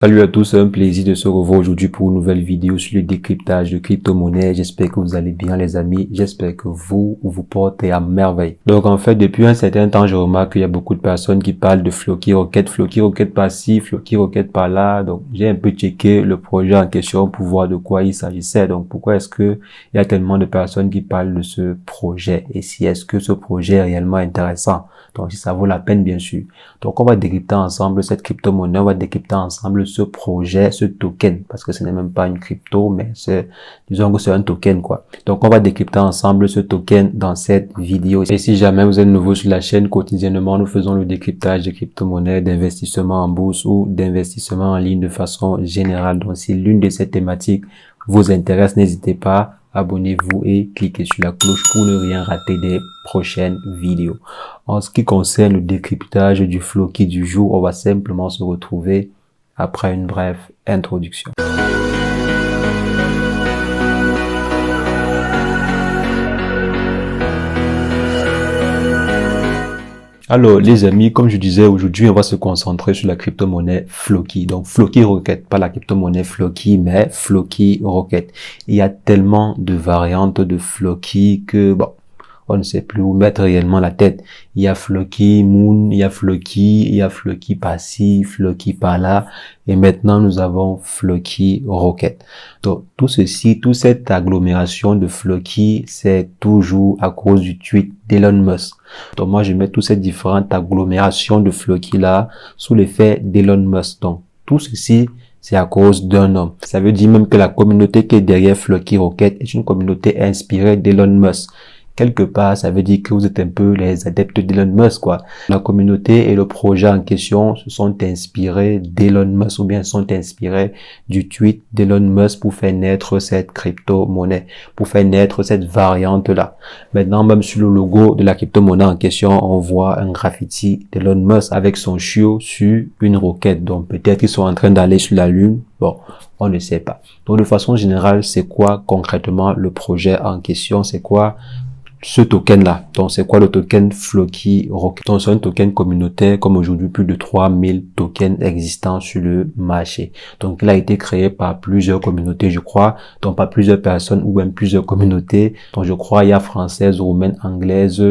Salut à tous, c'est un plaisir de se revoir aujourd'hui pour une nouvelle vidéo sur le décryptage de crypto-monnaies. J'espère que vous allez bien les amis, j'espère que vous portez à merveille. Donc en fait, depuis un certain temps, je remarque qu'il y a beaucoup de personnes qui parlent de Floki Rocket par-ci, Floki Rocket par-là. Donc j'ai un peu checké le projet en question pour voir de quoi il s'agissait. Donc pourquoi est-ce que il y a tellement de personnes qui parlent de ce projet et si est-ce que ce projet est réellement intéressant. Donc si ça vaut la peine bien sûr. Donc on va décrypter ensemble cette crypto-monnaie, on va décrypter ensemble ce projet, ce token, parce que ce n'est même pas une crypto, mais disons que c'est un token, quoi. Donc, on va décrypter ensemble ce token dans cette vidéo. Et si jamais vous êtes nouveau sur la chaîne, quotidiennement, nous faisons le décryptage de crypto-monnaies, d'investissement en bourse ou d'investissement en ligne de façon générale. Donc, si l'une de ces thématiques vous intéresse, n'hésitez pas, abonnez-vous et cliquez sur la cloche pour ne rien rater des prochaines vidéos. En ce qui concerne le décryptage du Floki du jour, on va simplement se retrouver après une brève introduction. Alors les amis, comme je disais, aujourd'hui on va se concentrer sur la crypto-monnaie Floki. Donc Floki Rocket, pas la crypto-monnaie Floki, mais Floki Rocket. Il y a tellement de variantes de Floki que bon, on ne sait plus où mettre réellement la tête. Il y a Floki Moon, il y a Floki par-ci, Floki par-là, et maintenant nous avons Floki Rocket. Donc tout ceci, toute cette agglomération de Floki, c'est toujours à cause du tweet d'Elon Musk. Donc moi je mets toutes ces différentes agglomérations de Floki là sous l'effet d'Elon Musk. Donc tout ceci, c'est à cause d'un homme. Ça veut dire même que la communauté qui est derrière Floki Rocket est une communauté inspirée d'Elon Musk. Quelque part, ça veut dire que vous êtes un peu les adeptes d'Elon Musk, quoi. La communauté et le projet en question se sont inspirés d'Elon Musk ou bien sont inspirés du tweet d'Elon Musk pour faire naître cette crypto-monnaie, pour faire naître cette variante-là. Maintenant, même sur le logo de la crypto-monnaie en question, on voit un graffiti d'Elon Musk avec son chiot sur une roquette. Donc, peut-être qu'ils sont en train d'aller sur la Lune. Bon, on ne sait pas. Donc, de façon générale, c'est quoi concrètement le projet en question? C'est quoi ce token-là? Donc, c'est quoi le token Floki Rocket? Donc, c'est un token communautaire, comme aujourd'hui, plus de 3000 tokens existants sur le marché. Donc, il a été créé par plusieurs communautés, je crois. Donc, par plusieurs personnes ou même plusieurs communautés. Donc, je crois, il y a française, roumaine, anglaise,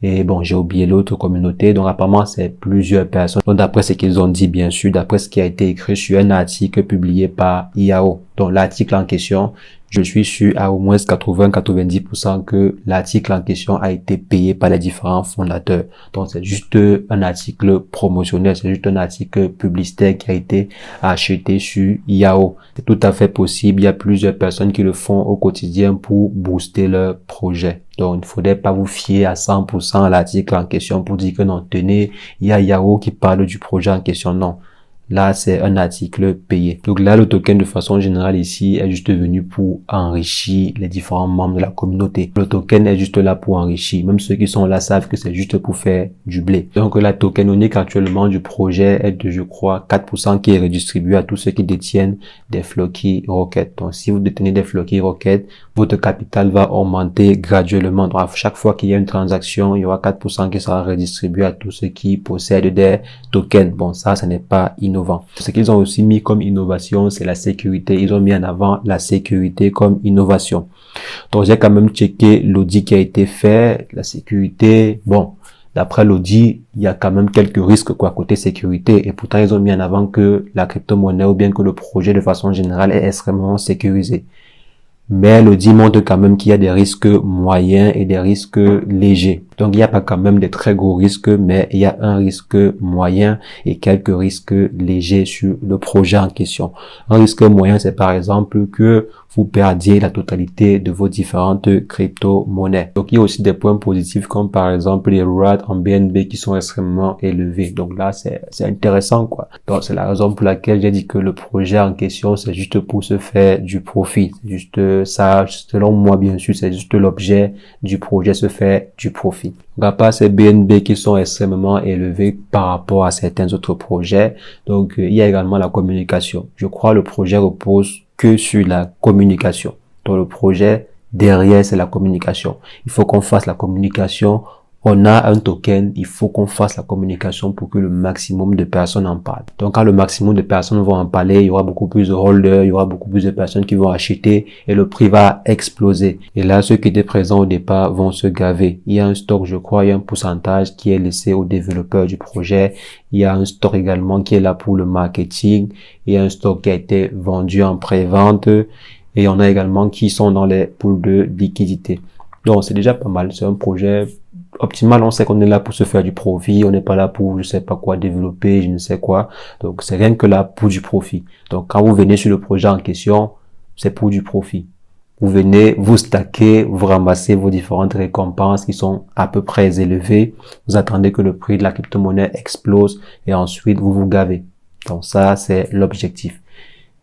et bon, j'ai oublié l'autre communauté. Donc, apparemment, c'est plusieurs personnes. Donc, d'après ce qu'ils ont dit, bien sûr, d'après ce qui a été écrit sur un article publié par IAO. Donc, l'article en question, je suis sûr à au moins 80-90% que l'article en question a été payé par les différents fondateurs. Donc, c'est juste un article promotionnel, c'est juste un article publicitaire qui a été acheté sur IAO. C'est tout à fait possible. Il y a plusieurs personnes qui le font au quotidien pour booster leur projet. Donc, il ne faudrait pas vous fier à 100% à l'article en question pour dire que non, tenez, il y a IAO qui parle du projet en question. Non. Là, c'est un article payé. Donc là, le token, de façon générale ici, est juste venu pour enrichir les différents membres de la communauté. Le token est juste là pour enrichir. Même ceux qui sont là savent que c'est juste pour faire du blé. Donc la token unique actuellement du projet est de, je crois, 4% qui est redistribué à tous ceux qui détiennent des Floki Rocket. Donc si vous détenez des Floki Rocket, votre capital va augmenter graduellement. Donc à chaque fois qu'il y a une transaction, il y aura 4% qui sera redistribué à tous ceux qui possèdent des tokens. Bon, ça n'est pas innovant. Ce qu'ils ont aussi mis comme innovation, c'est la sécurité. Ils ont mis en avant la sécurité comme innovation. Donc, j'ai quand même checké l'audit qui a été fait. La sécurité, bon, d'après l'audit, il y a quand même quelques risques, quoi, côté sécurité. Et pourtant, ils ont mis en avant que la crypto-monnaie ou bien que le projet de façon générale est extrêmement sécurisé. Mais l'audit montre quand même qu'il y a des risques moyens et des risques légers. Donc, il n'y a pas quand même des très gros risques, mais il y a un risque moyen et quelques risques légers sur le projet en question. Un risque moyen, c'est par exemple que vous perdiez la totalité de vos différentes crypto-monnaies. Donc, il y a aussi des points positifs comme par exemple les rewards en BNB qui sont extrêmement élevés. Donc là, c'est intéressant, quoi. Donc, c'est la raison pour laquelle j'ai dit que le projet en question, c'est juste pour se faire du profit. C'est juste ça, selon moi, bien sûr, c'est juste l'objet du projet, se faire du profit. Donc, à part ces BNB qui sont extrêmement élevés par rapport à certains autres projets, donc il y a également la communication. Je crois le projet repose que sur la communication. Donc le projet derrière, c'est la communication. Il faut qu'on fasse la communication on a un token, il faut qu'on fasse la communication pour que le maximum de personnes en parlent. Donc, quand le maximum de personnes vont en parler, il y aura beaucoup plus de holders, il y aura beaucoup plus de personnes qui vont acheter et le prix va exploser. Et là, ceux qui étaient présents au départ vont se gaver. Il y a un stock, je crois, il y a un pourcentage qui est laissé aux développeurs du projet. Il y a un stock également qui est là pour le marketing. Il y a un stock qui a été vendu en pré-vente. Et on a également qui sont dans les pools de liquidité. Donc, c'est déjà pas mal. C'est un projet optimal. On sait qu'on est là pour se faire du profit. On n'est pas là pour, je sais pas quoi, développer, je ne sais quoi. Donc, c'est rien que là pour du profit. Donc, quand vous venez sur le projet en question, c'est pour du profit. Vous venez, vous stackez, vous ramassez vos différentes récompenses qui sont à peu près élevées. Vous attendez que le prix de la crypto-monnaie explose et ensuite vous vous gavez. Donc, ça, c'est l'objectif.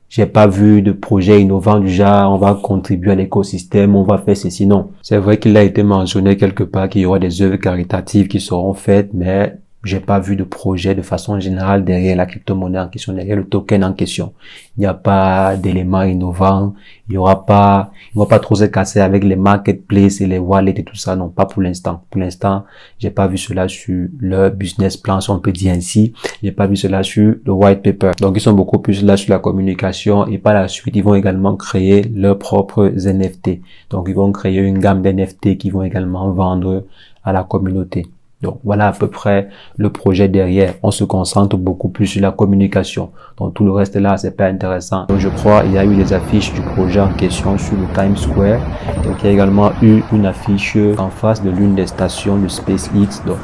J'ai pas vu de projet innovant du genre, on va contribuer à l'écosystème, on va faire ceci, non. C'est vrai qu'il a été mentionné quelque part qu'il y aura des œuvres caritatives qui seront faites, mais j'ai pas vu de projet de façon générale derrière la crypto-monnaie en question, derrière le token en question. Il n'y a pas d'éléments innovants, ils vont pas trop se casser avec les marketplaces et les wallets et tout ça, non, pas pour l'instant. Pour l'instant, j'ai pas vu cela sur leur business plan, si on peut dire ainsi. J'ai pas vu cela sur le white paper. Donc, ils sont beaucoup plus là sur la communication et par la suite, ils vont également créer leurs propres NFT. Donc, ils vont créer une gamme d'NFT qu'ils vont également vendre à la communauté. Donc, voilà à peu près le projet derrière. On se concentre beaucoup plus sur la communication. Donc, tout le reste là, c'est pas intéressant. Donc, je crois, il y a eu les affiches du projet en question sur le Times Square. Donc, il y a également eu une affiche en face de l'une des stations de SpaceX. Donc,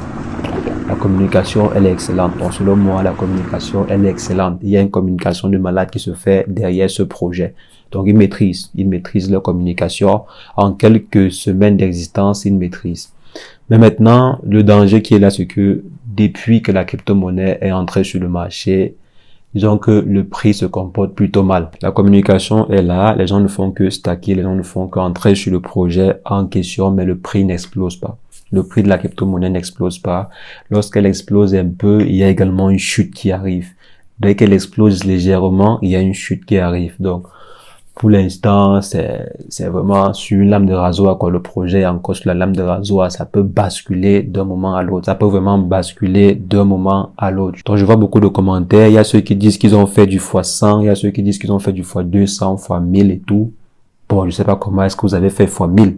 la communication, elle est excellente. Donc, selon moi, la communication, elle est excellente. Il y a une communication de malade qui se fait derrière ce projet. Donc, ils maîtrisent leur communication. En quelques semaines d'existence, ils maîtrisent. Mais maintenant, le danger qui est là, c'est que depuis que la crypto-monnaie est entrée sur le marché, disons que le prix se comporte plutôt mal. La communication est là, les gens ne font que stacker, les gens ne font qu'entrer sur le projet en question, mais le prix n'explose pas. Le prix de la crypto-monnaie n'explose pas. Lorsqu'elle explose un peu, il y a également une chute qui arrive. Dès qu'elle explose légèrement, il y a une chute qui arrive. Donc, pour l'instant, c'est vraiment sur une lame de rasoir, quoi. Le projet est encore sur la lame de rasoir. Ça peut basculer d'un moment à l'autre. Ça peut vraiment basculer d'un moment à l'autre. Donc, je vois beaucoup de commentaires. Il y a ceux qui disent qu'ils ont fait du x100. Il y a ceux qui disent qu'ils ont fait du x200, x1000 et tout. Bon, je sais pas comment est-ce que vous avez fait x1000.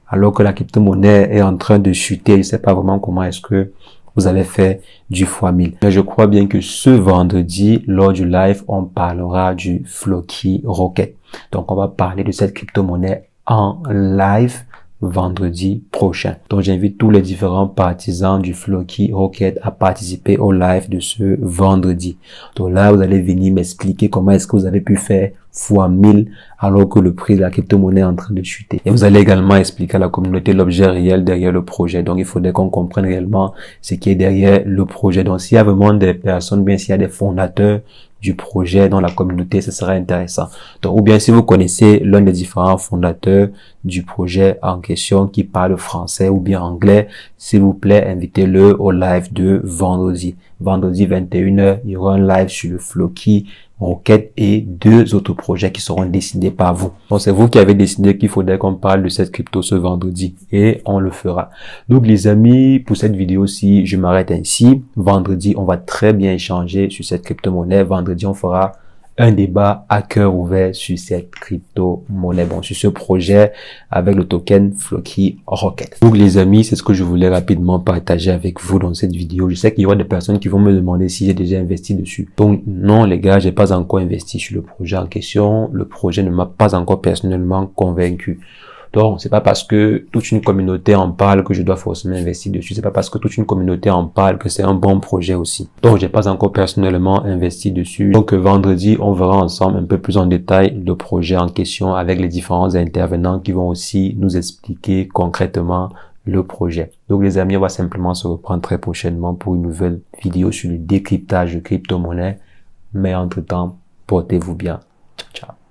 Alors que la crypto-monnaie est en train de chuter. Je sais pas vraiment comment est-ce que vous avez fait du x1000. Mais je crois bien que ce vendredi, lors du live, on parlera du Floki Rocket. Donc, on va parler de cette crypto-monnaie en live vendredi prochain. Donc, j'invite tous les différents partisans du Floki Rocket à participer au live de ce vendredi. Donc là, vous allez venir m'expliquer comment est-ce que vous avez pu faire x1000 alors que le prix de la crypto-monnaie est en train de chuter. Et vous allez également expliquer à la communauté l'objet réel derrière le projet. Donc, il faudrait qu'on comprenne réellement ce qui est derrière le projet. Donc, s'il y a vraiment des personnes, bien s'il y a des fondateurs du projet dans la communauté, ce serait intéressant. Donc, ou bien si vous connaissez l'un des différents fondateurs du projet en question qui parle français ou bien anglais, s'il vous plaît, invitez-le au live de vendredi. Vendredi 21h, il y aura un live sur le Floki Rocket et 2 autres projets qui seront décidés par vous. Donc, c'est vous qui avez décidé qu'il faudrait qu'on parle de cette crypto ce vendredi et on le fera. Donc, les amis, pour cette vidéo-ci, je m'arrête ainsi. Vendredi, on va très bien échanger sur cette crypto-monnaie. Vendredi, on fera un débat à cœur ouvert sur cette crypto-monnaie, bon, sur ce projet avec le token Floki Rocket. Donc les amis, c'est ce que je voulais rapidement partager avec vous dans cette vidéo. Je sais qu'il y aura des personnes qui vont me demander si j'ai déjà investi dessus. Donc non les gars, j'ai pas encore investi sur le projet en question. Le projet ne m'a pas encore personnellement convaincu. Donc, c'est pas parce que toute une communauté en parle que je dois forcément investir dessus. C'est pas parce que toute une communauté en parle que c'est un bon projet aussi. Donc, j'ai pas encore personnellement investi dessus. Donc, vendredi, on verra ensemble un peu plus en détail le projet en question avec les différents intervenants qui vont aussi nous expliquer concrètement le projet. Donc, les amis, on va simplement se reprendre très prochainement pour une nouvelle vidéo sur le décryptage de crypto-monnaie. Mais entre-temps, portez-vous bien. Ciao, ciao.